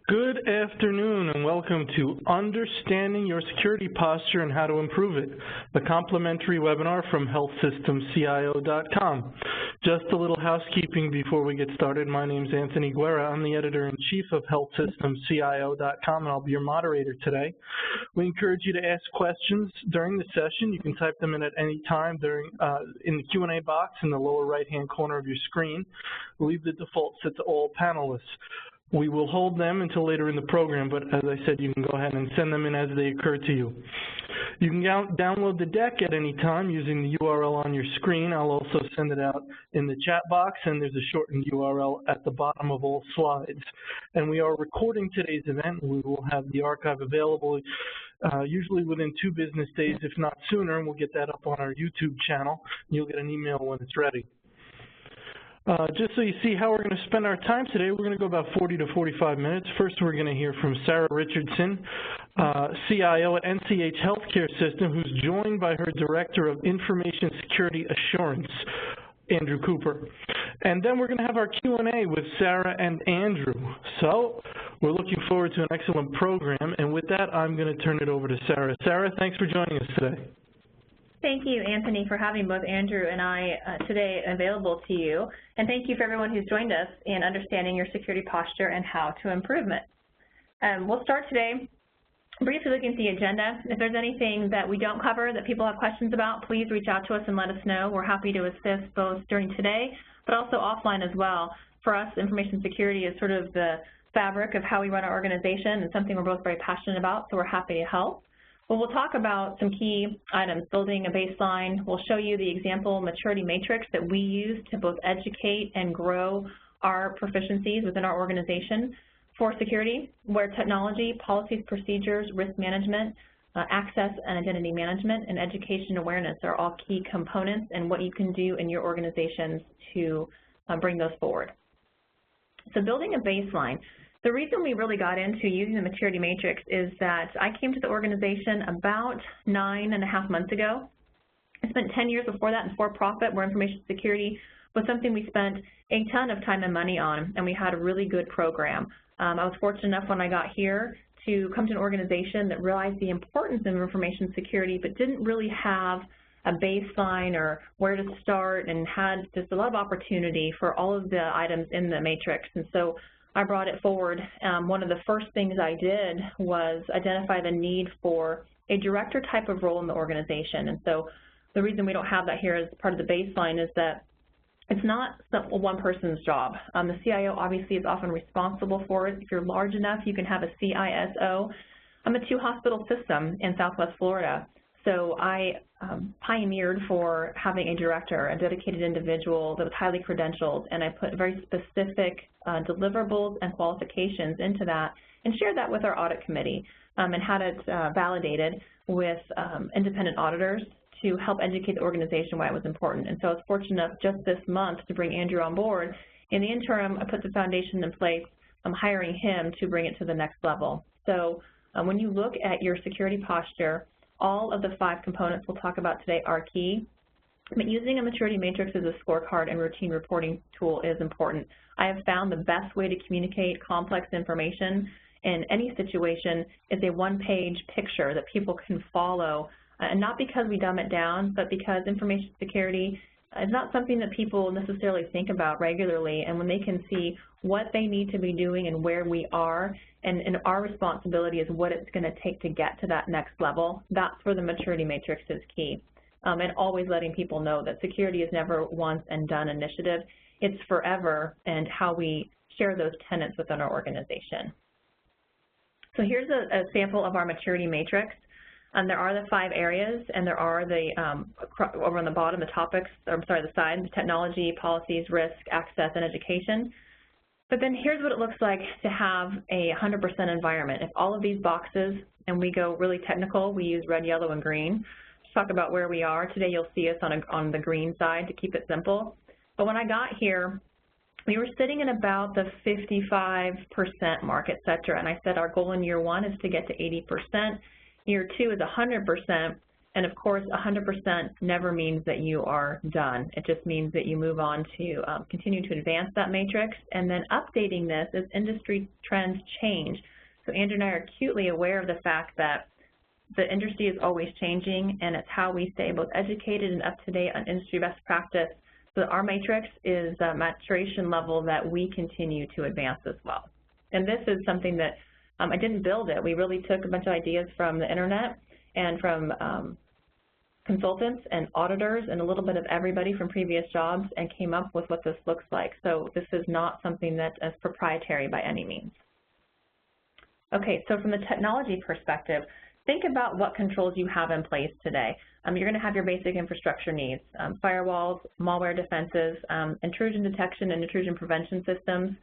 Good afternoon and welcome to Understanding Your Security Posture and How to Improve It, the complimentary webinar from healthsystemcio.com. Just a little housekeeping before we get started. My name is Anthony Guerra. I'm the editor-in-chief of healthsystemcio.com, and I'll be your moderator today. We encourage you to ask questions during the session. You can type them in at any time in the Q&A box in the lower right-hand corner of your screen. Leave the default set to all panelists. We will hold them until later in the program, but as I said, you can go ahead and send them in as they occur to you. You can download the deck at any time using the URL on your screen. I'll also send it out in the chat box, and there's a shortened URL at the bottom of all slides. And we are recording today's event. We will have the archive available usually within 2 business days, if not sooner, and we'll get that up on our YouTube channel. You'll get an email when it's ready. Just so you see how we're going to spend our time today, we're going to go about 40 to 45 minutes. First, we're going to hear from Sarah Richardson, CIO at NCH Healthcare System, who's joined by her Director of Information Security Assurance, Andrew Cooper. And then we're going to have our Q&A with Sarah and Andrew. So we're looking forward to an excellent program. And with that, I'm going to turn it over to Sarah. Sarah, thanks for joining us today. Thank you, Anthony, for having both Andrew and I today available to you. And thank you for everyone who's joined us in understanding your security posture and how to improve it. We'll start today briefly looking at the agenda. If there's anything that we don't cover that people have questions about, please reach out to us and let us know. We're happy to assist both during today, but also offline as well. For us, information security is sort of the fabric of how we run our organization and something we're both very passionate about, so we're happy to help. Well, we'll talk about some key items, building a baseline. We'll show you the example maturity matrix that we use to both educate and grow our proficiencies within our organization for security, where technology, policies, procedures, risk management, access and identity management, and education awareness are all key components and what you can do in your organizations to bring those forward. So building a baseline. The reason we really got into using the maturity matrix is that I came to the organization about 9.5 months ago. I spent 10 years before that in for-profit, where information security was something we spent a ton of time and money on, and we had a really good program. I was fortunate enough when I got here to come to an organization that realized the importance of information security, but didn't really have a baseline or where to start, and had just a lot of opportunity for all of the items in the matrix. And so I brought it forward. One of the first things I did was identify the need for a director type of role in the organization. And so the reason we don't have that here as part of the baseline is that it's not one person's job. The CIO obviously is often responsible for it. If you're large enough, you can have a CISO. I'm a 2-hospital system in Southwest Florida. So I pioneered for having a director, a dedicated individual that was highly credentialed, and I put very specific deliverables and qualifications into that and shared that with our audit committee and had it validated with independent auditors to help educate the organization why it was important. And so I was fortunate enough just this month to bring Andrew on board. In the interim, I put the foundation in place. I'm hiring him to bring it to the next level. So when you look at your security posture, all of the 5 components we'll talk about today are key, but using a maturity matrix as a scorecard and routine reporting tool is important. I have found the best way to communicate complex information in any situation is a 1-page picture that people can follow, and not because we dumb it down, but because information security is not something that people necessarily think about regularly, and when they can see what they need to be doing and where we are, and our responsibility is what it's going to take to get to that next level, that's where the maturity matrix is key. And always letting people know that security is never once and done initiative. It's forever, and how we share those tenets within our organization. So here's a sample of our maturity matrix. There are the 5 areas, and there are the, over on the bottom, the topics, or sorry, the side, the technology, policies, risk, access, and education. But then here's what it looks like to have a 100% environment. If all of these boxes, and we go really technical, we use red, yellow, and green to talk about where we are. Today you'll see us on the green side to keep it simple. But when I got here, we were sitting in about the 55% mark, et cetera. And I said our goal in year 1 is to get to 80%. Year 2 is 100%. And of course, 100% never means that you are done. It just means that you move on to continue to advance that matrix, and then updating this as industry trends change. So Andrew and I are acutely aware of the fact that the industry is always changing, and it's how we stay both educated and up to date on industry best practice, so that our matrix is a maturation level that we continue to advance as well. And this is something that I didn't build it. We really took a bunch of ideas from the internet and from consultants and auditors and a little bit of everybody from previous jobs and came up with what this looks like. So this is not something that is proprietary by any means. Okay, so from the technology perspective, think about what controls you have in place today. You're going to have your basic infrastructure needs, firewalls, malware defenses, intrusion detection and intrusion prevention systems.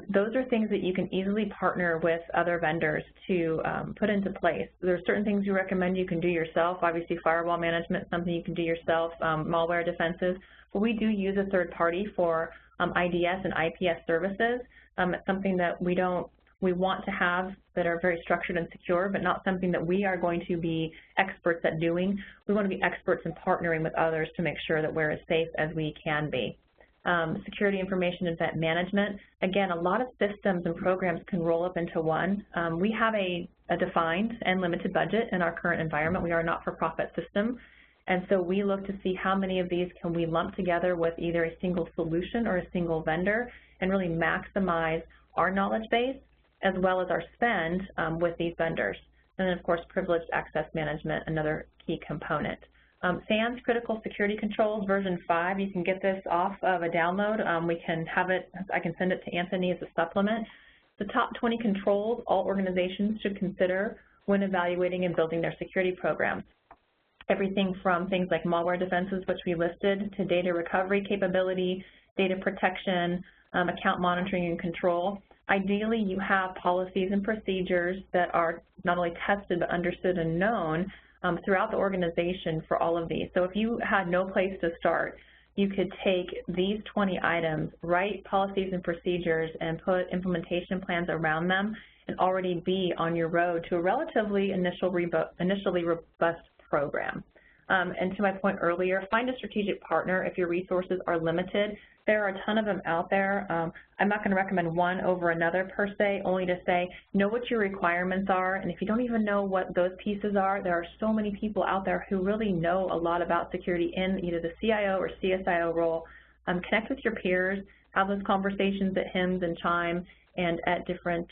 Those are things that you can easily partner with other vendors to put into place. There are certain things you recommend you can do yourself. Obviously, firewall management is something you can do yourself, malware defenses. But we do use a third party for IDS and IPS services. It's something that we want to have that are very structured and secure, but not something that we are going to be experts at doing. We want to be experts in partnering with others to make sure that we're as safe as we can be. Security information event management. Again, a lot of systems and programs can roll up into one. We have a defined and limited budget in our current environment. We are a not-for-profit system, and so we look to see how many of these can we lump together with either a single solution or a single vendor and really maximize our knowledge base as well as our spend with these vendors. And then, of course, privileged access management, another key component. SANS Critical Security Controls version 5, you can get this off of a download. We can have it, I can send it to Anthony as a supplement. The top 20 controls all organizations should consider when evaluating and building their security programs. Everything from things like malware defenses, which we listed, to data recovery capability, data protection, account monitoring and control. Ideally, you have policies and procedures that are not only tested but understood and known throughout the organization for all of these. So if you had no place to start, you could take these 20 items, write policies and procedures, and put implementation plans around them, and already be on your road to a relatively initially robust program. And to my point earlier, find a strategic partner if your resources are limited. There are a ton of them out there. I'm not going to recommend one over another per se, only to say know what your requirements are, and if you don't even know what those pieces are, there are so many people out there who really know a lot about security in either the CIO or CSIO role. Connect with your peers, have those conversations at HIMSS and CHIME and at different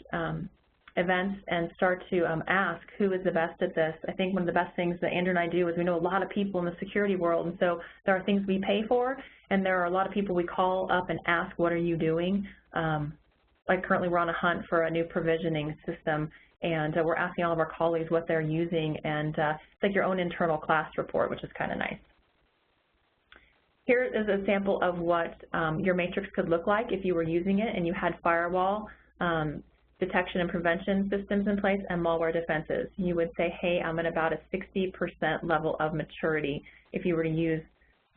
events, and start to ask who is the best at this. I think one of the best things that Andrew and I do is we know a lot of people in the security world, and so there are things we pay for, and there are a lot of people we call up and ask, what are you doing? Like currently we're on a hunt for a new provisioning system, and we're asking all of our colleagues what they're using, and it's like your own internal class report, which is kind of nice. Here is a sample of what your matrix could look like if you were using it and you had firewall, detection and prevention systems in place, and malware defenses. You would say, hey, I'm at about a 60% level of maturity if you were to use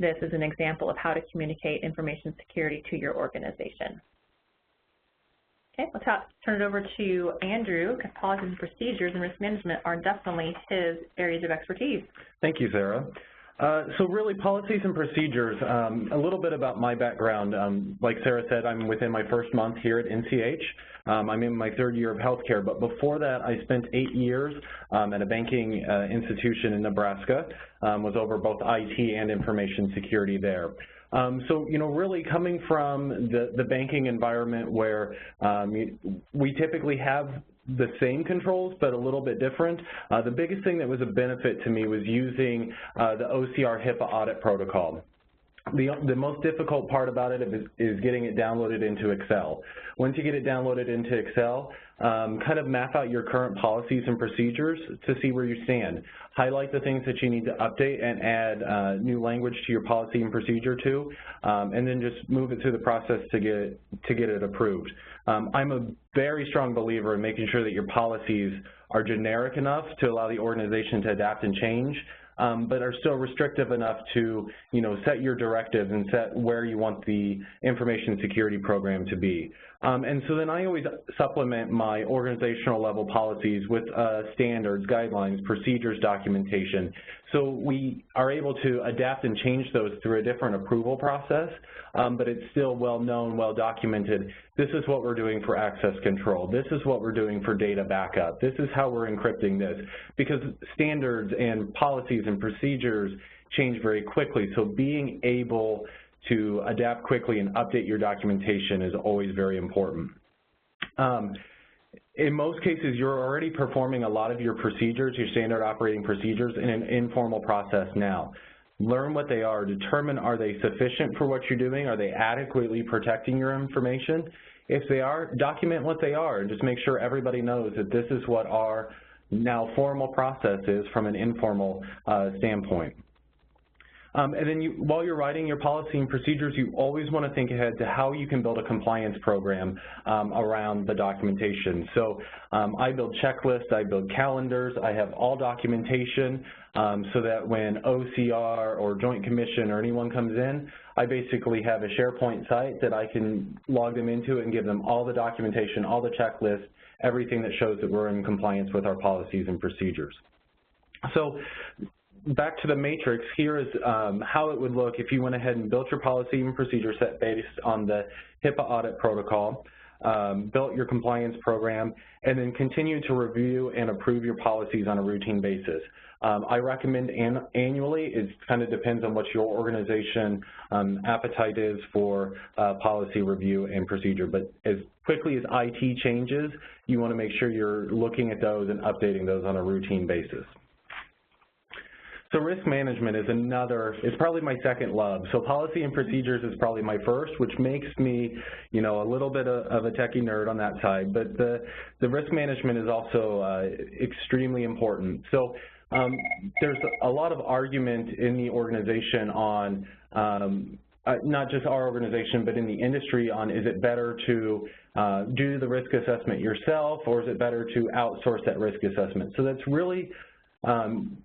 this as an example of how to communicate information security to your organization. Okay, let's turn it over to Andrew, because policies and procedures and risk management are definitely his areas of expertise. Thank you, Sarah. So really, policies and procedures, a little bit about my background. Like Sarah said, I'm within my first month here at NCH. I'm in my third year of healthcare, but before that, I spent 8 years at a banking institution in Nebraska, was over both IT and information security there. So, you know, really coming from the banking environment where we typically have the same controls, but a little bit different. The biggest thing that was a benefit to me was using the OCR HIPAA audit protocol. The most difficult part about it is getting it downloaded into Excel. Once you get it downloaded into Excel, kind of map out your current policies and procedures to see where you stand. Highlight the things that you need to update and add new language to your policy and procedure to, and then just move it through the process to get it approved. I'm a very strong believer in making sure that your policies are generic enough to allow the organization to adapt and change, but are still restrictive enough to, set your directives and set where you want the information security program to be. And so then I always supplement my organizational level policies with standards, guidelines, procedures, documentation. So we are able to adapt and change those through a different approval process, but it's still well known, well documented. This is what we're doing for access control. This is what we're doing for data backup. This is how we're encrypting this, because standards and policies and procedures change very quickly. So being able to adapt quickly and update your documentation is always very important. In most cases, you're already performing a lot of your procedures, your standard operating procedures, in an informal process now. Learn what they are, determine, are they sufficient for what you're doing? Are they adequately protecting your information? If they are, document what they are and just make sure everybody knows that this is what our now formal process is from an informal standpoint. And then while you're writing your policy and procedures, you always want to think ahead to how you can build a compliance program around the documentation. So I build checklists, I build calendars, I have all documentation so that when OCR or Joint Commission or anyone comes in, I basically have a SharePoint site that I can log them into and give them all the documentation, all the checklists, everything that shows that we're in compliance with our policies and procedures. So back to the matrix, here is how it would look if you went ahead and built your policy and procedure set based on the HIPAA audit protocol, built your compliance program, and then continue to review and approve your policies on a routine basis. I recommend annually. It kind of depends on what your organization appetite is for policy review and procedure. But as quickly as IT changes, you want to make sure you're looking at those and updating those on a routine basis. So risk management is it's probably my second love. So policy and procedures is probably my first, which makes me, a little bit of a techie nerd on that side. But the risk management is also extremely important. So there's a lot of argument in the organization on, not just our organization, but in the industry on, is it better to do the risk assessment yourself, or is it better to outsource that risk assessment? So that's really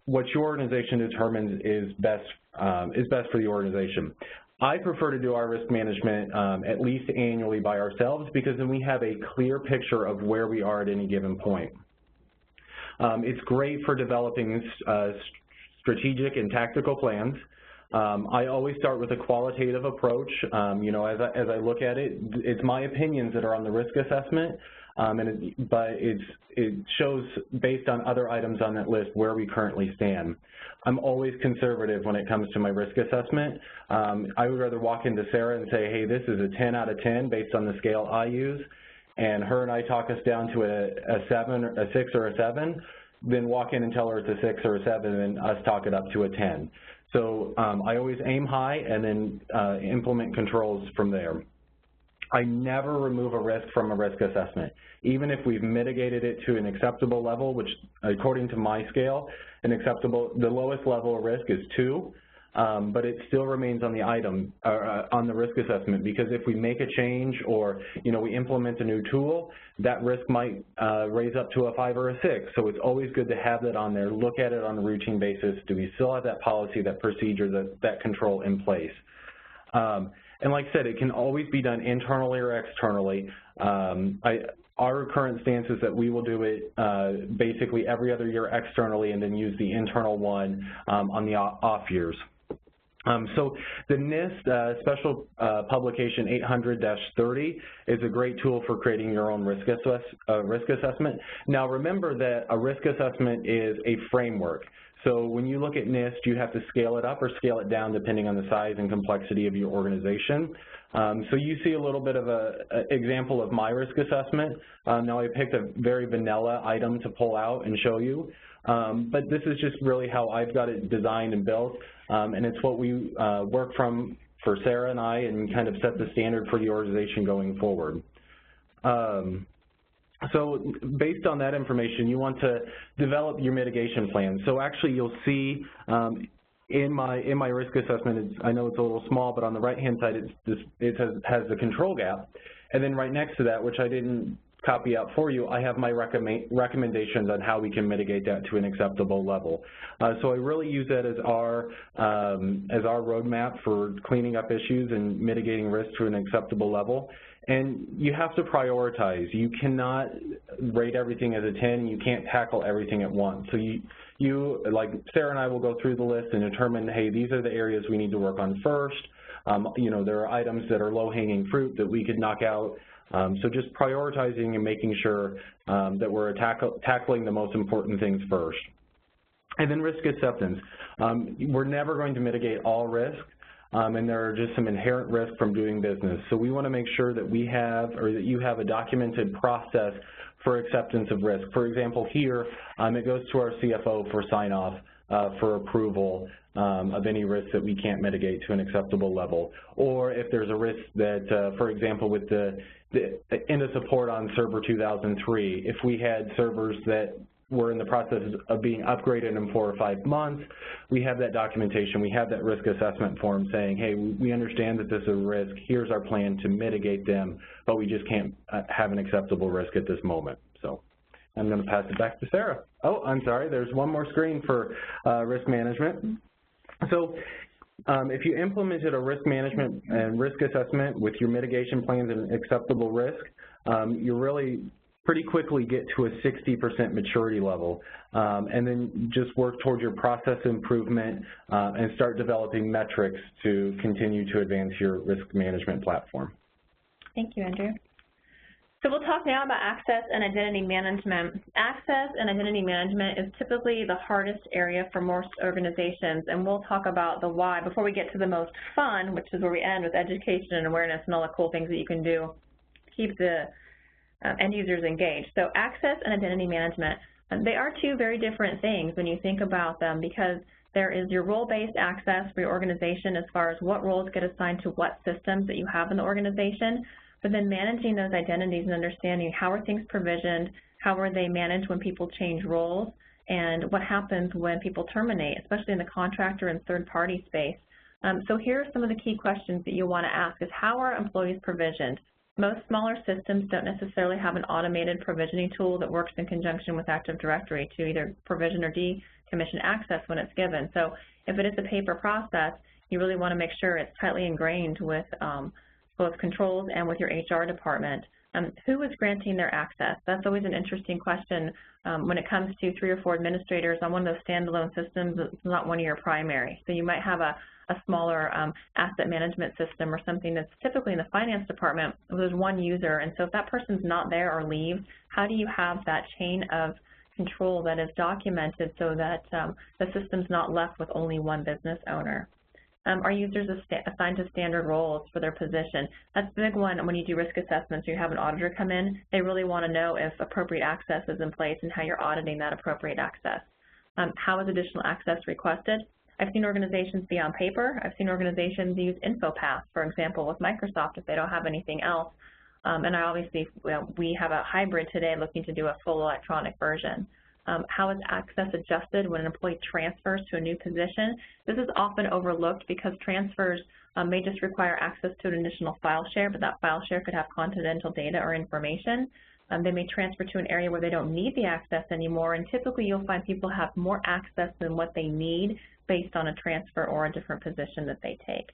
what your organization determines is best for the organization. I prefer to do our risk management at least annually by ourselves, because then we have a clear picture of where we are at any given point. It's great for developing strategic and tactical plans. I always start with a qualitative approach. As I look at it, it's my opinions that are on the risk assessment, but it shows based on other items on that list where we currently stand. I'm always conservative when it comes to my risk assessment. I would rather walk into Sarah and say, hey, this is a 10 out of 10 based on the scale I use, and her and I talk us down to a 7, a 6, or a 7, then walk in and tell her it's a 6 or a 7, and us talk it up to a 10. So I always aim high and then implement controls from there. I never remove a risk from a risk assessment. Even if we've mitigated it to an acceptable level, which according to my scale, the lowest level of risk is 2, but it still remains on the item, on the risk assessment, because if we make a change or, we implement a new tool, that risk might raise up to a 5 or a 6. So it's always good to have that on there, look at it on a routine basis. Do we still have that policy, that procedure, that control in place? And like I said, it can always be done internally or externally. Our current stance is that we will do it basically every other year externally and then use the internal one on the off years. So the NIST Special Publication 800-30 is a great tool for creating your own risk assessment. Now remember that a risk assessment is a framework. So when you look at NIST, you have to scale it up or scale it down depending on the size and complexity of your organization. So you see a little bit of an example of my risk assessment. Now I picked a very vanilla item to pull out and show you, but this is just really how I've got it designed and built, and it's what we work from for Sarah and I, and kind of set the standard for the organization going forward. So based on that information, you want to develop your mitigation plan. So actually you'll see in my risk assessment, I know it's a little small, but on the right-hand side it has the control gap. And then right next to that, which I didn't copy out for you, I have my recommendations on how we can mitigate that to an acceptable level. So I really use that as our roadmap for cleaning up issues and mitigating risk to an acceptable level. And you have to prioritize. You cannot rate everything as a 10. You can't tackle everything at once. So you, like Sarah and I, will go through the list and determine, hey, these are the areas we need to work on first. You know, there are items that are low-hanging fruit that we could knock out. So just prioritizing and making sure that we're tackling the most important things first. And then risk acceptance. We're never going to mitigate all risk, and there are just some inherent risks from doing business. So we want to make sure that we have, or that you have, a documented process for acceptance of risk. For example, here, it goes to our CFO for sign-off for approval of any risk that we can't mitigate to an acceptable level. Or if there's a risk that, for example, with the end of support on Server 2003, if we had servers that were in the process of being upgraded in 4 or 5 months, we have that documentation, we have that risk assessment form saying, hey, we understand that this is a risk, here's our plan to mitigate them, but we just can't have an acceptable risk at this moment. So I'm going to pass it back to Sarah. Oh, I'm sorry, there's one more screen for risk management. So if you implemented a risk management and risk assessment with your mitigation plans and acceptable risk, you really pretty quickly get to a 60% maturity level, and then just work towards your process improvement and start developing metrics to continue to advance your risk management platform. Thank you, Andrew. So we'll talk now about access and identity management. Access and identity management is typically the hardest area for most organizations, and we'll talk about the why before we get to the most fun, which is where we end with education and awareness and all the cool things that you can do to keep the end users engaged. So access and identity management, they are two very different things when you think about them, because there is your role-based access for your organization as far as what roles get assigned to what systems that you have in the organization, but then managing those identities and understanding how are things provisioned, how are they managed when people change roles, and what happens when people terminate, especially in the contractor and third-party space. So here are some of the key questions that you'll want to ask is, how are employees provisioned? Most smaller systems don't necessarily have an automated provisioning tool that works in conjunction with Active Directory to either provision or decommission access when it's given. So if it is a paper process, you really want to make sure it's tightly ingrained with both controls and with your HR department. Who is granting their access? That's always an interesting question when it comes to 3 or 4 administrators on one of those standalone systems. It's not one of your primary. So you might have a smaller asset management system or something that's typically in the finance department where there's one user, and so if that person's not there or leaves, how do you have that chain of control that is documented so that the system's not left with only one business owner? Are users assigned to standard roles for their position? That's a big one when you do risk assessments. You have an auditor come in, they really want to know if appropriate access is in place and how you're auditing that appropriate access. How is additional access requested? I've seen organizations be on paper. I've seen organizations use InfoPath, for example, with Microsoft if they don't have anything else. And obviously, we have a hybrid today looking to do a full electronic version. How is access adjusted when an employee transfers to a new position? This is often overlooked because transfers may just require access to an additional file share, but that file share could have confidential data or information. They may transfer to an area where they don't need the access anymore, and typically you'll find people have more access than what they need based on a transfer or a different position that they take.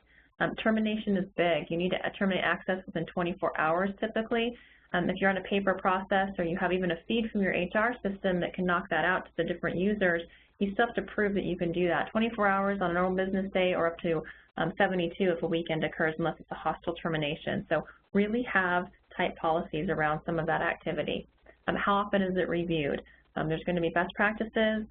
Termination is big. You need to terminate access within 24 hours typically. If you're on a paper process or you have even a feed from your HR system that can knock that out to the different users, you still have to prove that you can do that. 24 hours on a normal business day or up to 72 if a weekend occurs unless it's a hostile termination. So really have tight policies around some of that activity. How often is it reviewed? There's going to be best practices,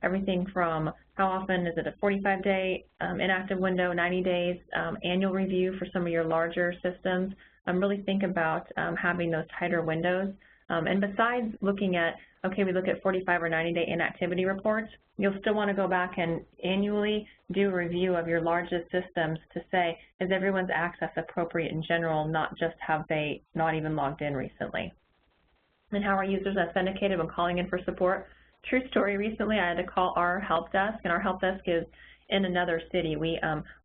everything from how often is it a 45-day inactive window, 90 days, annual review for some of your larger systems. Really think about having those tighter windows. And besides looking at, okay, we look at 45 or 90-day inactivity reports, you'll still want to go back and annually do a review of your largest systems to say, is everyone's access appropriate in general, not just have they not even logged in recently. And how are users authenticated when calling in for support? True story, recently I had to call our help desk, and our help desk is in another city. We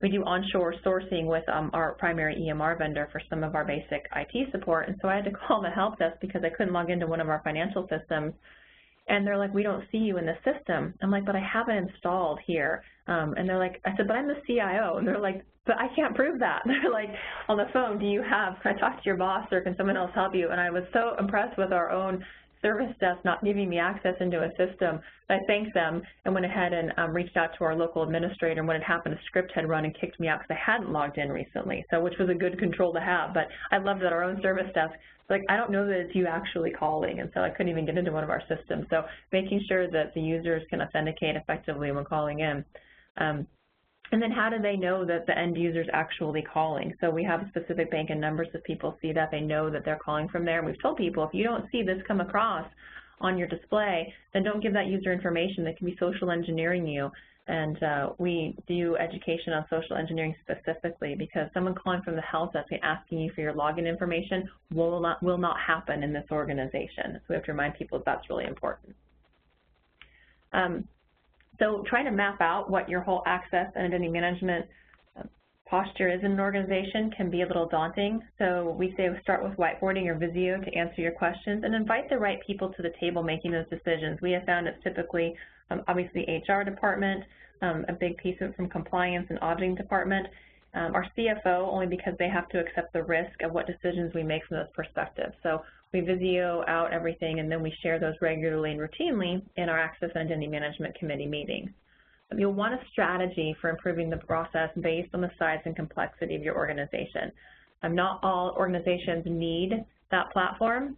do onshore sourcing with our primary EMR vendor for some of our basic IT support, and so I had to call the help desk because I couldn't log into one of our financial systems. And they're like, we don't see you in the system. I'm like, but I have it installed here. And they're like, I said, but I'm the CIO. And they're like, but I can't prove that. They're like, on the phone, can I talk to your boss or can someone else help you? And I was so impressed with our own service desk not giving me access into a system. I thanked them and went ahead and reached out to our local administrator. And when it happened, a script had run and kicked me out because I hadn't logged in recently, so which was a good control to have. But I loved that our own service desk, like, I don't know that it's you actually calling, and so I couldn't even get into one of our systems. So making sure that the users can authenticate effectively when calling in. And then how do they know that the end user is actually calling? So we have specific bank and numbers so people see that, they know that they're calling from there. And we've told people, if you don't see this come across on your display, then don't give that user information. That can be social engineering you. And we do education on social engineering specifically because someone calling from the help desk and asking you for your login information will not happen in this organization. So we have to remind people that that's really important. So trying to map out what your whole access and identity management posture is in an organization can be a little daunting. So we say start with whiteboarding or Visio to answer your questions and invite the right people to the table making those decisions. We have found it's typically obviously HR department, a big piece of from compliance and auditing department, our CFO only because they have to accept the risk of what decisions we make from those perspectives. So we Visio out everything and then we share those regularly and routinely in our Access and Identity Management Committee meetings. You'll want a strategy for improving the process based on the size and complexity of your organization. Not all organizations need that platform,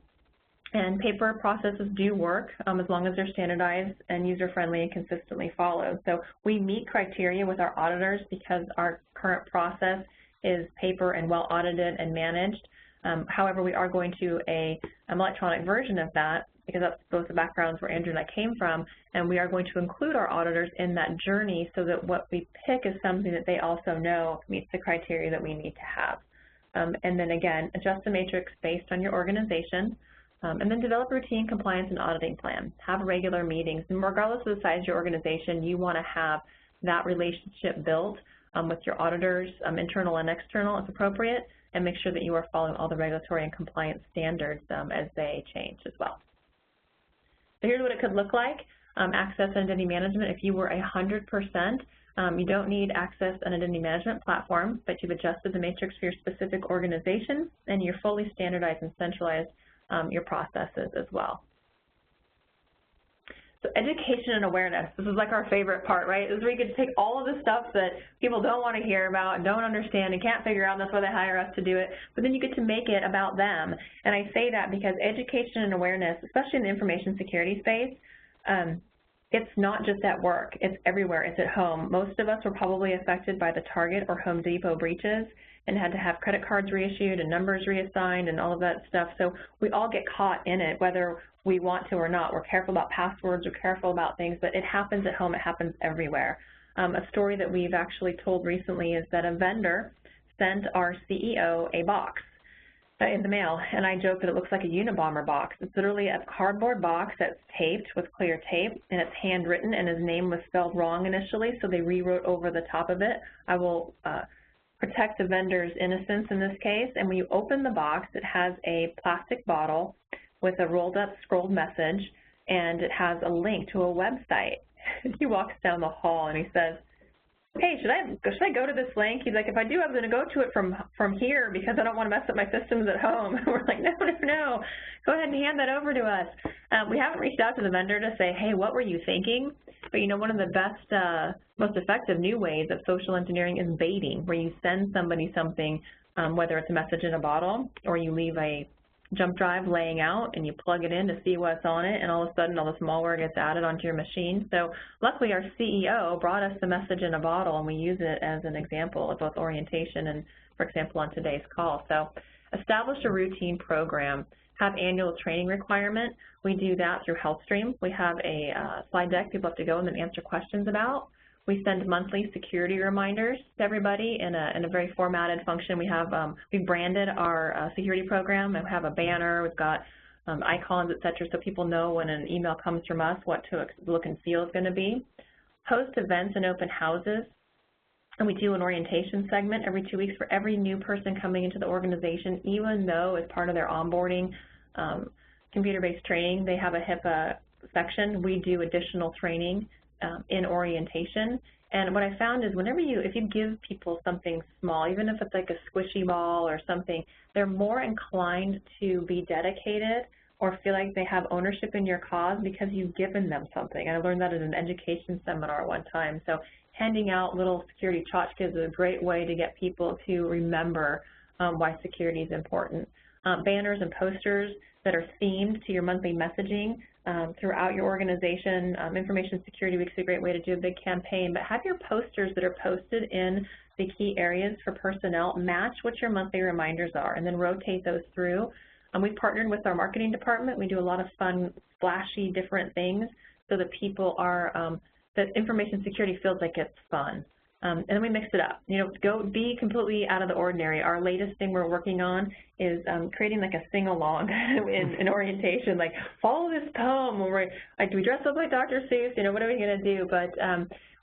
and paper processes do work as long as they're standardized and user-friendly and consistently followed. So we meet criteria with our auditors because our current process is paper and well audited and managed. However, we are going to an electronic version of that because that's both the backgrounds where Andrew and I came from, and we are going to include our auditors in that journey so that what we pick is something that they also know meets the criteria that we need to have. And then again, adjust the matrix based on your organization, and then develop a routine compliance and auditing plan. Have regular meetings, and regardless of the size of your organization, you want to have that relationship built with your auditors, internal and external as appropriate, and make sure that you are following all the regulatory and compliance standards as they change as well. So here's what it could look like. Access and identity management, if you were 100%, you don't need access and identity management platform, but you've adjusted the matrix for your specific organization, and you're fully standardized and centralized your processes as well. So education and awareness, this is like our favorite part, right? This is where you get to take all of the stuff that people don't want to hear about and don't understand and can't figure out, and that's why they hire us to do it, but then you get to make it about them. And I say that because education and awareness, especially in the information security space, it's not just at work, it's everywhere, it's at home. Most of us were probably affected by the Target or Home Depot breaches and had to have credit cards reissued and numbers reassigned and all of that stuff. So we all get caught in it, whether we want to or not. We're careful about passwords, we're careful about things, but it happens at home, it happens everywhere. A story that we've actually told recently is that a vendor sent our CEO a box in the mail, and I joke that it looks like a Unabomber box. It's literally a cardboard box that's taped with clear tape, and it's handwritten, and his name was spelled wrong initially, so they rewrote over the top of it. I will protect the vendor's innocence in this case, and when you open the box, it has a plastic bottle with a rolled up scrolled message, and it has a link to a website. He walks down the hall and he says, hey, should I go to this link? He's like, if I do, I'm going to go to it from here because I don't want to mess up my systems at home. We're like, no, go ahead and hand that over to us. We haven't reached out to the vendor to say, hey, what were you thinking? But you know, one of the best, most effective new ways of social engineering is baiting, where you send somebody something, whether it's a message in a bottle or you leave a jump drive laying out and you plug it in to see what's on it, and all of a sudden all this malware gets added onto your machine. So luckily our CEO brought us the message in a bottle, and we use it as an example of both orientation and, for example, on today's call. So establish a routine program. Have annual training requirement. We do that through HealthStream. We have a slide deck people have to go and then answer questions about. We send monthly security reminders to everybody in a very formatted function. We have we branded our security program, and we have a banner. We've got icons, etc., so people know when an email comes from us what to look and feel is going to be. Host events and open houses And we do an orientation segment every 2 weeks for every new person coming into the organization, even though as part of their onboarding computer-based training, they have a HIPAA section. We do additional training in orientation. And what I found is if you give people something small, even if it's like a squishy ball or something, they're more inclined to be dedicated or feel like they have ownership in your cause because you've given them something. And I learned that at an education seminar one time. So handing out little security tchotchkes is a great way to get people to remember why security is important. Banners and posters that are themed to your monthly messaging throughout your organization. Information Security Week is a great way to do a big campaign, but have your posters that are posted in the key areas for personnel match what your monthly reminders are, and then rotate those through. We've partnered with our marketing department. We do a lot of fun, splashy, different things so that people are, that information security feels like it's fun. And then we mix it up. Go be completely out of the ordinary. Our latest thing we're working on is creating like a sing-along in orientation, like follow this poem, or like, do we dress up like Dr. Seuss? What are we going to do? But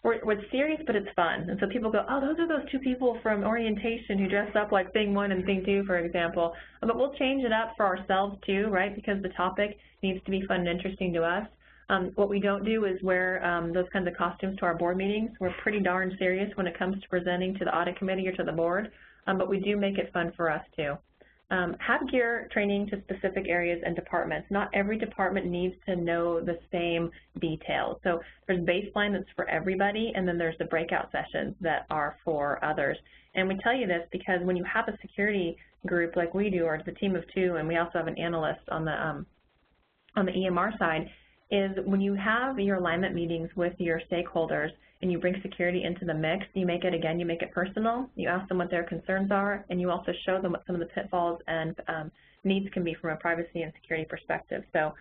we're serious, but it's fun. And so people go, oh, those are those two people from orientation who dressed up like thing 1 and thing 2, for example. But we'll change it up for ourselves too, right? Because the topic needs to be fun and interesting to us. What we don't do is wear those kinds of costumes to our board meetings. We're pretty darn serious when it comes to presenting to the audit committee or to the board, but we do make it fun for us too. Have gear training to specific areas and departments. Not every department needs to know the same details. So there's baseline that's for everybody, and then there's the breakout sessions that are for others. And we tell you this because when you have a security group like we do, or it's a team of 2, and we also have an analyst on the EMR side, is when you have your alignment meetings with your stakeholders and you bring security into the mix, you make it personal, you ask them what their concerns are, and you also show them what some of the pitfalls and needs can be from a privacy and security perspective. So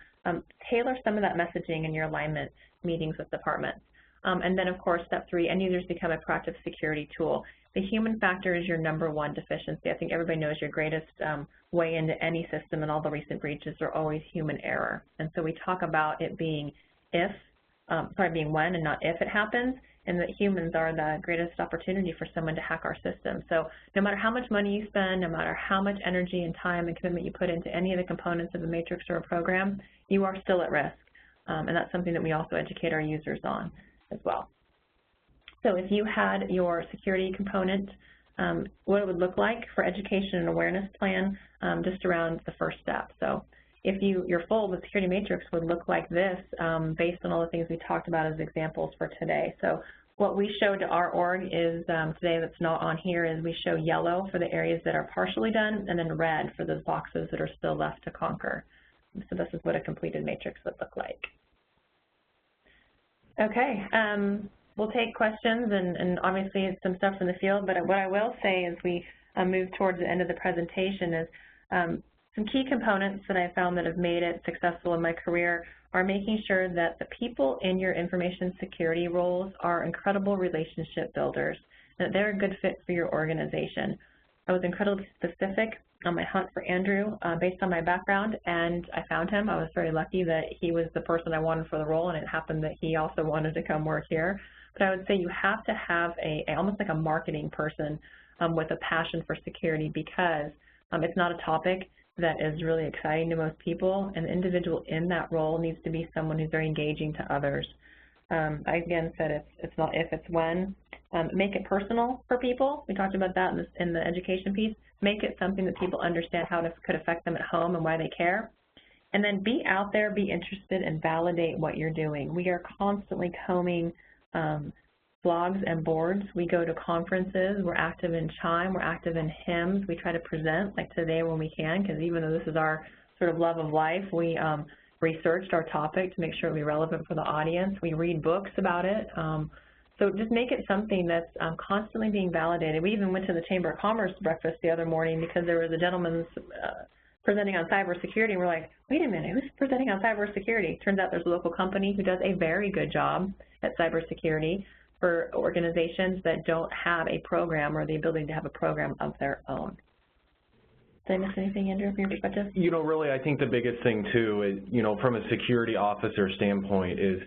tailor some of that messaging in your alignment meetings with departments. And then, of course, step 3, end users become a proactive security tool. The human factor is your #1 deficiency. I think everybody knows your greatest way into any system, and all the recent breaches are always human error. And so we talk about it being being when and not if it happens, and that humans are the greatest opportunity for someone to hack our system. So no matter how much money you spend, no matter how much energy and time and commitment you put into any of the components of a matrix or a program, you are still at risk. And that's something that we also educate our users on as well. So if you had your security component, what it would look like for education and awareness plan, just around the first step. So if your full the security matrix would look like this, based on all the things we talked about as examples for today. So what we show to our org is today, that's not on here, is we show yellow for the areas that are partially done, and then red for those boxes that are still left to conquer. So this is what a completed matrix would look like. Okay, we'll take questions and obviously some stuff from the field, but what I will say as we move towards the end of the presentation is some key components that I found that have made it successful in my career are making sure that the people in your information security roles are incredible relationship builders, and that they're a good fit for your organization. I was incredibly specific on my hunt for Andrew based on my background, and I found him. I was very lucky that he was the person I wanted for the role, and it happened that he also wanted to come work here. But I would say you have to have almost like a marketing person with a passion for security, because it's not a topic that is really exciting to most people, and the individual in that role needs to be someone who's very engaging to others. I again said it's not if, it's when. Make it personal for people. We talked about that in the education piece. Make it something that people understand how it could affect them at home and why they care. And then be out there, be interested, and validate what you're doing. We are constantly combing blogs and boards. We go to conferences. We're active in Chime. We're active in HIMSS. We try to present, like today when we can, because even though this is our sort of love of life, we researched our topic to make sure it would be relevant for the audience. We read books about it. So just make it something that's constantly being validated. We even went to the Chamber of Commerce breakfast the other morning because there was a gentleman presenting on cybersecurity, and we're like, wait a minute, who's presenting on cybersecurity? Turns out there's a local company who does a very good job at cybersecurity for organizations that don't have a program or the ability to have a program of their own. Did I miss anything, Andrew, from your perspective? Really, I think the biggest thing, too, is, from a security officer standpoint is,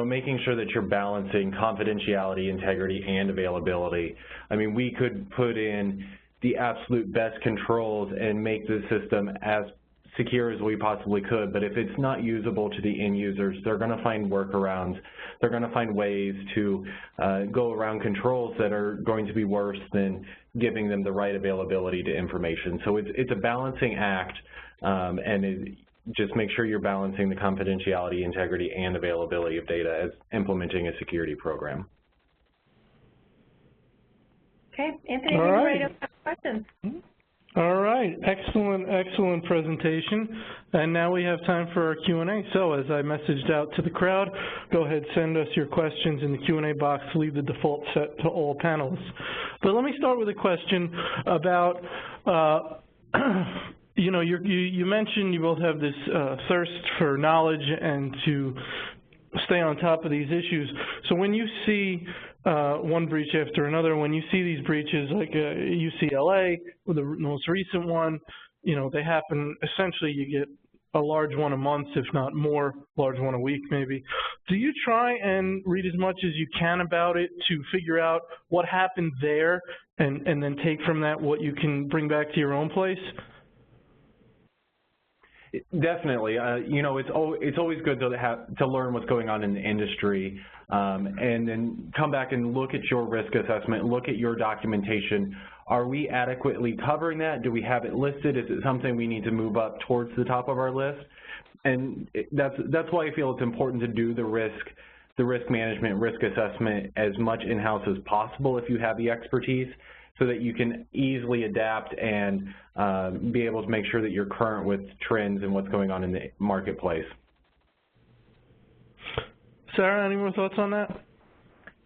making sure that you're balancing confidentiality, integrity, and availability. I mean, we could put in the absolute best controls and make the system as secure as we possibly could, but if it's not usable to the end users, they're going to find workarounds. They're going to find ways to go around controls that are going to be worse than giving them the right availability to information. So it's a balancing act, and just make sure you're balancing the confidentiality, integrity, and availability of data as implementing a security program. Okay, Anthony, we're ready to ask questions. All right, excellent presentation. And now we have time for our Q&A. So as I messaged out to the crowd, go ahead, send us your questions in the Q&A box, leave the default set to all panelists. But let me start with a question about, you mentioned you both have this thirst for knowledge and to stay on top of these issues. So when you see one breach after another, when you see these breaches like UCLA, or the most recent one, they happen, essentially you get a large one a month, if not more, large one a week maybe. Do you try and read as much as you can about it to figure out what happened there and then take from that what you can bring back to your own place? Definitely. It's always good to learn what's going on in the industry, and then come back and look at your risk assessment, look at your documentation. Are we adequately covering that? Do we have it listed? Is it something we need to move up towards the top of our list? And that's why I feel it's important to do the risk management, risk assessment as much in-house as possible if you have the expertise, so that you can easily adapt and be able to make sure that you're current with trends and what's going on in the marketplace. Sarah, any more thoughts on that?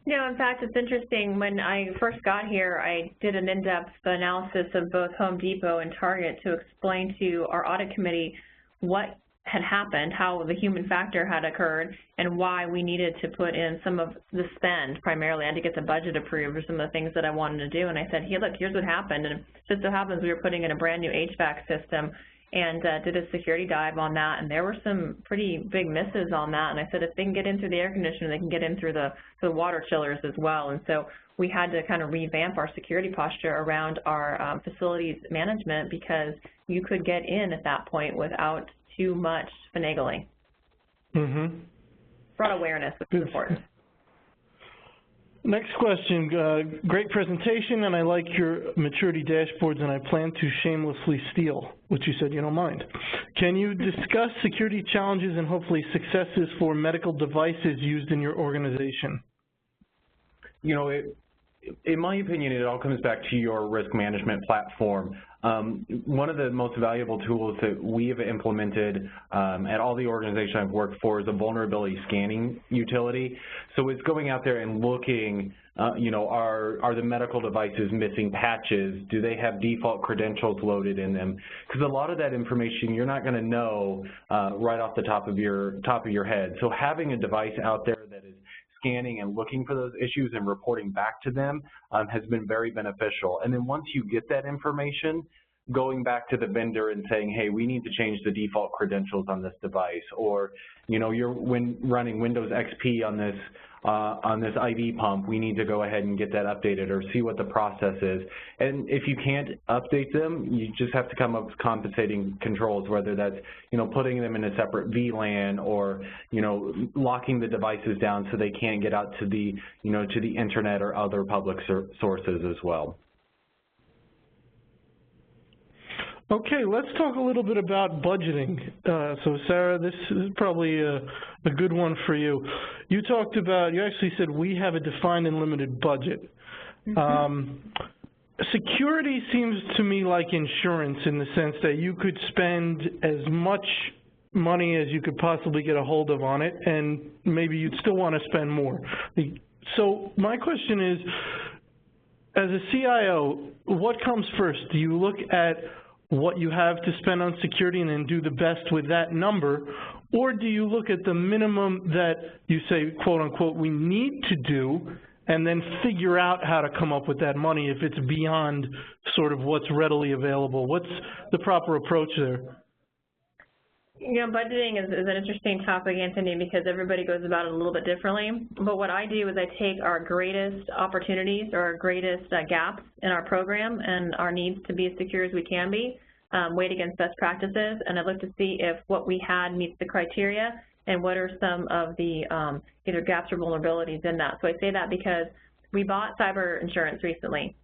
No, in fact, it's interesting. When I first got here, I did an in-depth analysis of both Home Depot and Target to explain to our audit committee what had happened, how the human factor had occurred, and why we needed to put in some of the spend primarily. I had to get the budget approved for some of the things that I wanted to do, and I said, hey, look, here's what happened. And it just so happens we were putting in a brand new HVAC system and did a security dive on that, and there were some pretty big misses on that. And I said, if they can get in through the air conditioner, they can get in through the water chillers as well. And so we had to kind of revamp our security posture around our facilities management, because you could get in at that point without too much finagling. Brought awareness, which is important. Next question. Great presentation, and I like your maturity dashboards, and I plan to shamelessly steal, which you said you don't mind. Can you discuss security challenges and hopefully successes for medical devices used in your organization? In my opinion, it all comes back to your risk management platform. One of the most valuable tools that we have implemented at all the organizations I've worked for is a vulnerability scanning utility. So it's going out there and looking, are the medical devices missing patches? Do they have default credentials loaded in them? Because a lot of that information you're not going to know right off the top of your head. So having a device out there that is scanning and looking for those issues and reporting back to them has been very beneficial. And then once you get that information, going back to the vendor and saying, hey, we need to change the default credentials on this device, or you're running Windows XP on this IV pump, we need to go ahead and get that updated, or see what the process is. And if you can't update them, you just have to come up with compensating controls, whether that's putting them in a separate VLAN, or locking the devices down so they can't get out to the to the internet or other public sources as well. Okay, let's talk a little bit about budgeting. So Sarah, this is probably a good one for you. You talked about, you actually said we have a defined and limited budget. Security seems to me like insurance, in the sense that you could spend as much money as you could possibly get a hold of on it, and maybe you'd still want to spend more. So my question is, as a CIO, what comes first? Do you look at what you have to spend on security and then do the best with that number, or do you look at the minimum that you say, quote unquote, we need to do, and then figure out how to come up with that money if it's beyond sort of what's readily available? What's the proper approach there? budgeting is an interesting topic, Anthony, because everybody goes about it a little bit differently. But what I do is I take our greatest opportunities or our greatest gaps in our program and our needs to be as secure as we can be, weighed against best practices, and I look to see if what we had meets the criteria and what are some of the either gaps or vulnerabilities in that. So I say that because we bought cyber insurance recently.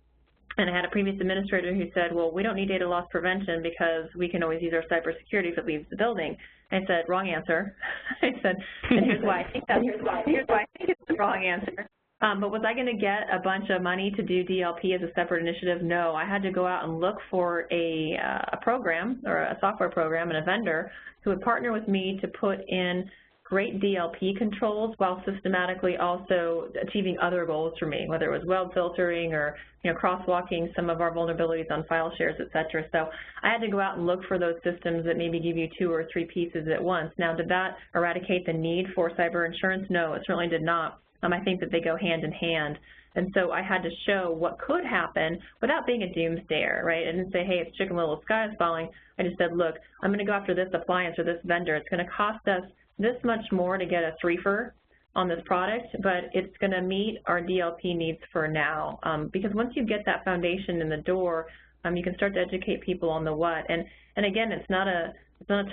And I had a previous administrator who said, well, we don't need data loss prevention because we can always use our cybersecurity if it leaves the building. I said, wrong answer. I said, and here's why I think here's why I think it's the wrong answer. But was I going to get a bunch of money to do DLP as a separate initiative? No, I had to go out and look for a program or a software program and a vendor who would partner with me to put in great DLP controls while systematically also achieving other goals for me, whether it was web filtering or crosswalking some of our vulnerabilities on file shares, et cetera. So I had to go out and look for those systems that maybe give you 2 or 3 pieces at once. Now, did that eradicate the need for cyber insurance? No, it certainly did not. I think that they go hand in hand. And so I had to show what could happen without being a doomsdayer, right? I didn't say, hey, it's chicken little, the sky is falling. I just said, look, I'm going to go after this appliance or this vendor. It's going to cost us this much more to get a threefer on this product, but it's going to meet our DLP needs for now. Because once you get that foundation in the door, you can start to educate people on the what. And again, it's not a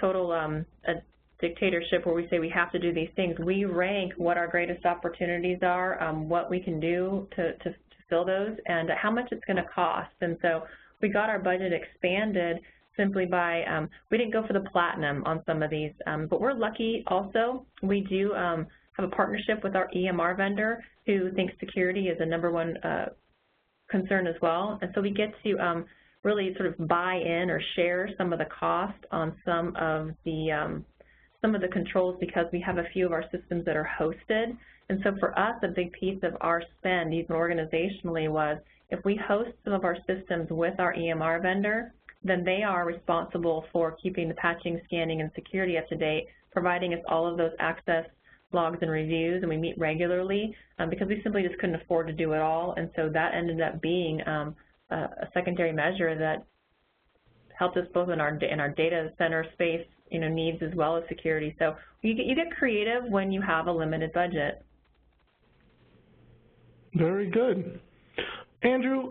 total a dictatorship where we say we have to do these things. We rank what our greatest opportunities are, what we can do to fill those, and how much it's going to cost. And so we got our budget expanded simply by, we didn't go for the platinum on some of these, but we're lucky also. We do have a partnership with our EMR vendor who thinks security is a #1 concern as well. And so we get to really sort of buy in or share some of the cost on some of the controls because we have a few of our systems that are hosted. And so for us, a big piece of our spend, even organizationally, was if we host some of our systems with our EMR vendor, then they are responsible for keeping the patching, scanning, and security up to date, providing us all of those access logs and reviews, and we meet regularly because we simply just couldn't afford to do it all. And so that ended up being a secondary measure that helped us both in our data center space, needs as well as security. So you get creative when you have a limited budget. Very good. Andrew,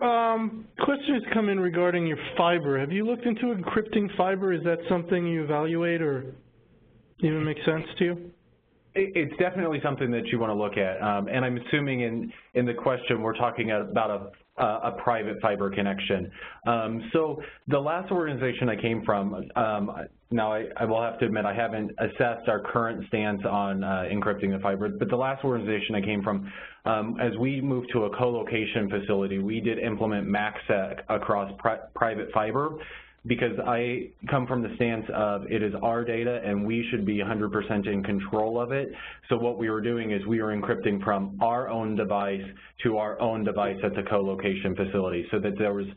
questions come in regarding your fiber. Have you looked into encrypting fiber? Is that something you evaluate or even makes sense to you? It's definitely something that you want to look at, and I'm assuming in the question we're talking about a private fiber connection. So the last organization I came from, now I will have to admit I haven't assessed our current stance on encrypting the fiber, but the last organization I came from, as we moved to a co-location facility, we did implement MACsec across private fiber, because I come from the stance of it is our data and we should be 100% in control of it. So what we were doing is we were encrypting from our own device to our own device at the co-location facility, so that there was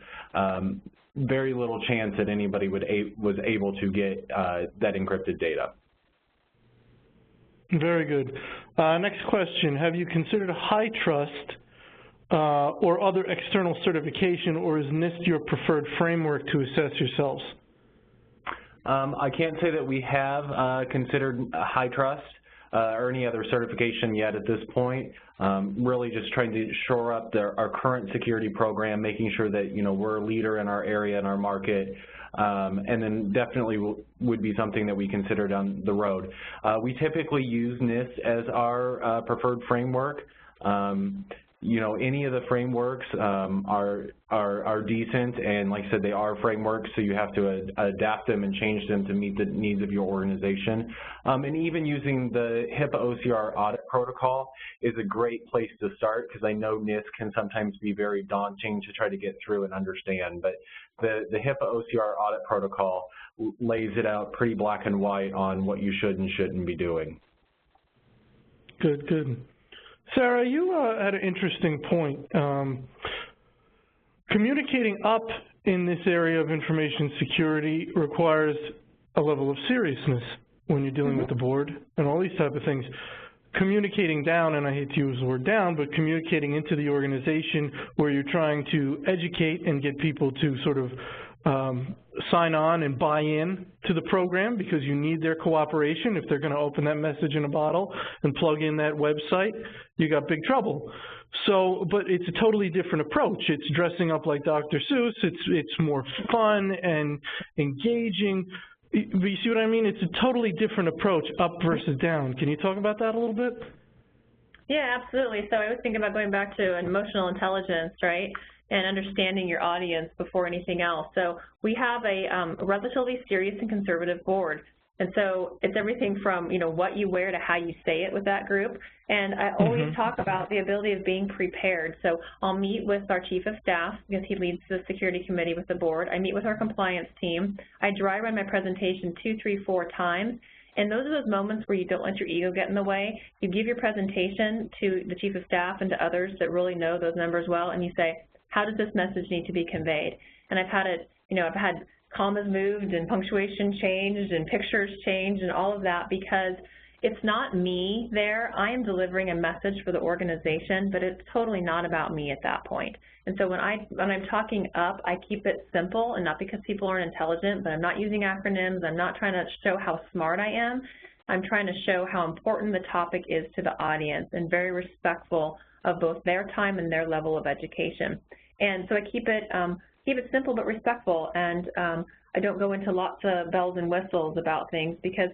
very little chance that anybody was able to get that encrypted data. Very good. Next question, have you considered a high trust or other external certification, or is NIST your preferred framework to assess yourselves? I can't say that we have considered high trust or any other certification yet at this point. Really just trying to shore up our current security program, making sure that we're a leader in our area and our market, and then definitely would be something that we consider down the road. We typically use NIST as our preferred framework. Any of the frameworks are decent, and like I said, they are frameworks, so you have to adapt them and change them to meet the needs of your organization. And even using the HIPAA OCR audit protocol is a great place to start, because I know NIST can sometimes be very daunting to try to get through and understand, but the HIPAA OCR audit protocol lays it out pretty black and white on what you should and shouldn't be doing. Good, good. Sarah, you had an interesting point. Communicating up in this area of information security requires a level of seriousness when you're dealing with the board and all these type of things. Communicating down, and I hate to use the word down, but communicating into the organization where you're trying to educate and get people to sort of sign on and buy in to the program because you need their cooperation. If they're going to open that message in a bottle and plug in that website, you got big trouble. So, but it's a totally different approach. It's dressing up like Dr. Seuss. It's more fun and engaging. You see what I mean? It's a totally different approach, up versus down. Can you talk about that a little bit? Yeah, absolutely. So I was thinking about going back to emotional intelligence, right, and understanding your audience before anything else. So we have a relatively serious and conservative board. And so it's everything from, what you wear to how you say it with that group. And I always talk about the ability of being prepared. So I'll meet with our chief of staff because he leads the security committee with the board. I meet with our compliance team. I dry run my presentation 2, 3, 4 times. And those are those moments where you don't let your ego get in the way. You give your presentation to the chief of staff and to others that really know those members well, and you say, how does this message need to be conveyed? And I've had it, I've had commas moved and punctuation changed and pictures changed and all of that because it's not me there. I am delivering a message for the organization, but it's totally not about me at that point. And so when I'm talking up, I keep it simple, and not because people aren't intelligent, but I'm not using acronyms. I'm not trying to show how smart I am. I'm trying to show how important the topic is to the audience and very respectful of both their time and their level of education. And so I keep it simple but respectful, and I don't go into lots of bells and whistles about things because,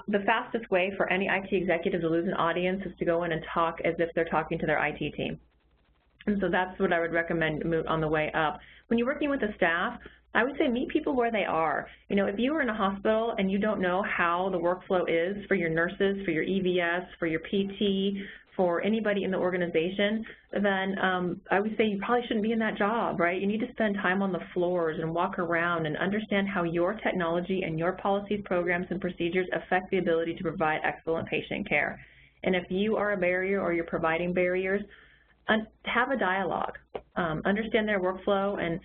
the fastest way for any IT executive to lose an audience is to go in and talk as if they're talking to their IT team. And so that's what I would recommend on the way up. When you're working with the staff, I would say meet people where they are. If you are in a hospital and you don't know how the workflow is for your nurses, for your EVS, for your PT, for anybody in the organization, then I would say you probably shouldn't be in that job, right? You need to spend time on the floors and walk around and understand how your technology and your policies, programs, and procedures affect the ability to provide excellent patient care. And if you are a barrier or you're providing barriers, have a dialogue. Understand their workflow and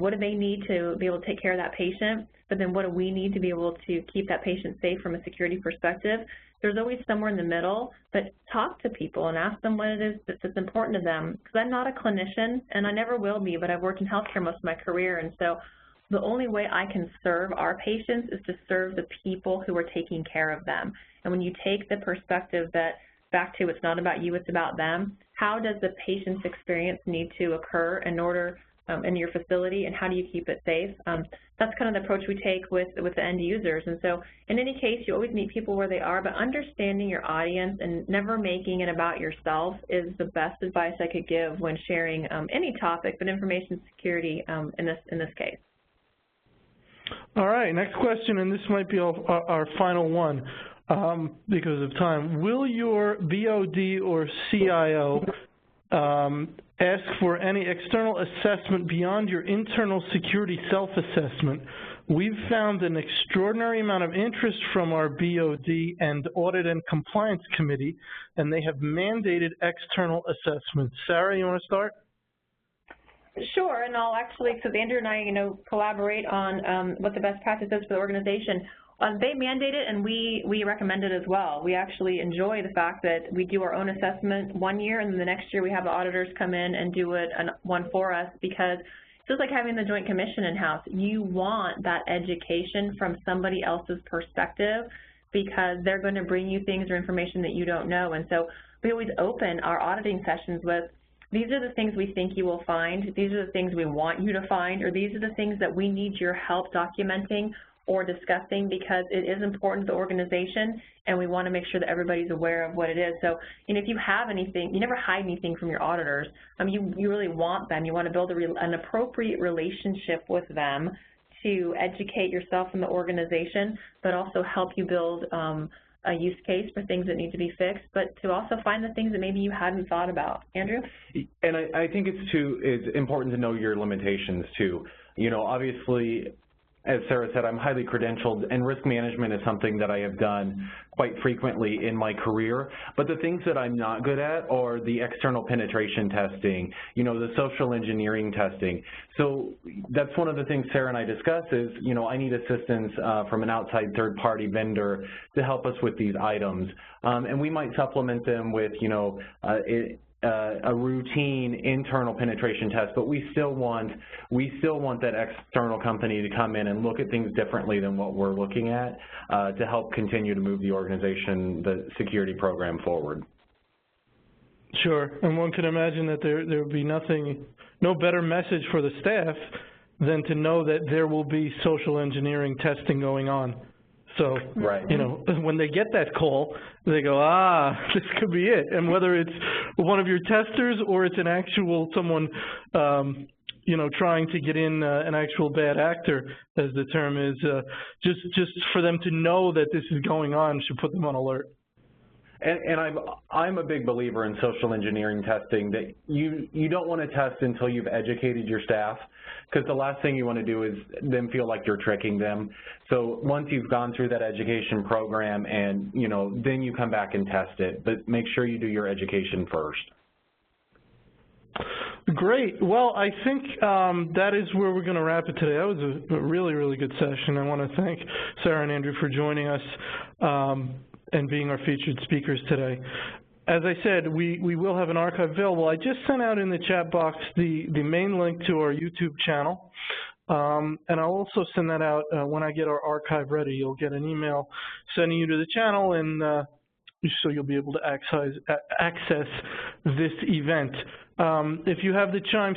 what do they need to be able to take care of that patient, but then what do we need to be able to keep that patient safe from a security perspective. There's always somewhere in the middle, but talk to people and ask them what it is that's important to them. Because I'm not a clinician, and I never will be, but I've worked in healthcare most of my career, and so the only way I can serve our patients is to serve the people who are taking care of them. And when you take the perspective that back to it's not about you, it's about them, how does the patient's experience need to occur in order in your facility, and how do you keep it safe? That's kind of the approach we take with the end users. And so in any case, you always meet people where they are, but understanding your audience and never making it about yourself is the best advice I could give when sharing any topic, but information security in this case. All right, next question, and this might be our final one because of time. Will your BOD or CIO ask for any external assessment beyond your internal security self-assessment? We've found an extraordinary amount of interest from our BOD and Audit and Compliance Committee, and they have mandated external assessments. Sarah, you want to start? Sure, and I'll actually, because Andrew and I, collaborate on what the best practice is for the organization. They mandate it, and we recommend it as well. We actually enjoy the fact that we do our own assessment one year, and then the next year we have the auditors come in and do one for us, because it's just like having the Joint Commission in-house. You want that education from somebody else's perspective because they're going to bring you things or information that you don't know. And so we always open our auditing sessions with, these are the things we think you will find, these are the things we want you to find, or these are the things that we need your help documenting or discussing because it is important to the organization and we want to make sure that everybody's aware of what it is. So, if you have anything, you never hide anything from your auditors. You really want them. You want to build an appropriate relationship with them to educate yourself and the organization, but also help you build a use case for things that need to be fixed, but to also find the things that maybe you hadn't thought about. Andrew? And I think it's important to know your limitations too. Obviously, as Sarah said, I'm highly credentialed, and risk management is something that I have done quite frequently in my career. But the things that I'm not good at are the external penetration testing, the social engineering testing. So that's one of the things Sarah and I discuss is, I need assistance from an outside third-party vendor to help us with these items. And we might supplement them with, a routine internal penetration test, but we still want that external company to come in and look at things differently than what we're looking at to help continue to move the organization, the security program forward. Sure, and one can imagine that there would be no better message for the staff than to know that there will be social engineering testing going on. So, right. You know, when they get that call, they go, this could be it. And whether it's one of your testers or it's an actual someone, you know, trying to get in an actual bad actor, as the term is, just for them to know that this is going on should put them on alert. And I'm a big believer in social engineering testing, that you don't want to test until you've educated your staff, because the last thing you want to do is them feel like you're tricking them. So once you've gone through that education program, and you know, then you come back and test it, but make sure you do your education first. Great. Well, I think that is where we're going to wrap it today. That was a really, really good session. I want to thank Sarah and Andrew for joining us and being our featured speakers today. As I said, we will have an archive available. I just sent out in the chat box the main link to our YouTube channel, and I'll also send that out when I get our archive ready. You'll get an email sending you to the channel, and so you'll be able to access this event. If you have the CHIME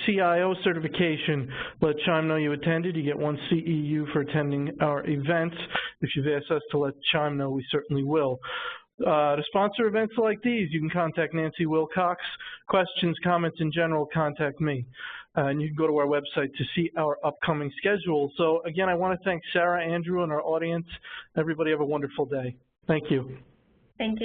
CIO certification, let CHIME know you attended. You get 1 CEU for attending our events. If you've asked us to let CHIME know, we certainly will. To sponsor events like these, you can contact Nancy Wilcox. Questions, comments in general, contact me. And you can go to our website to see our upcoming schedule. So again, I want to thank Sarah, Andrew, and our audience. Everybody have a wonderful day. Thank you. Thank you.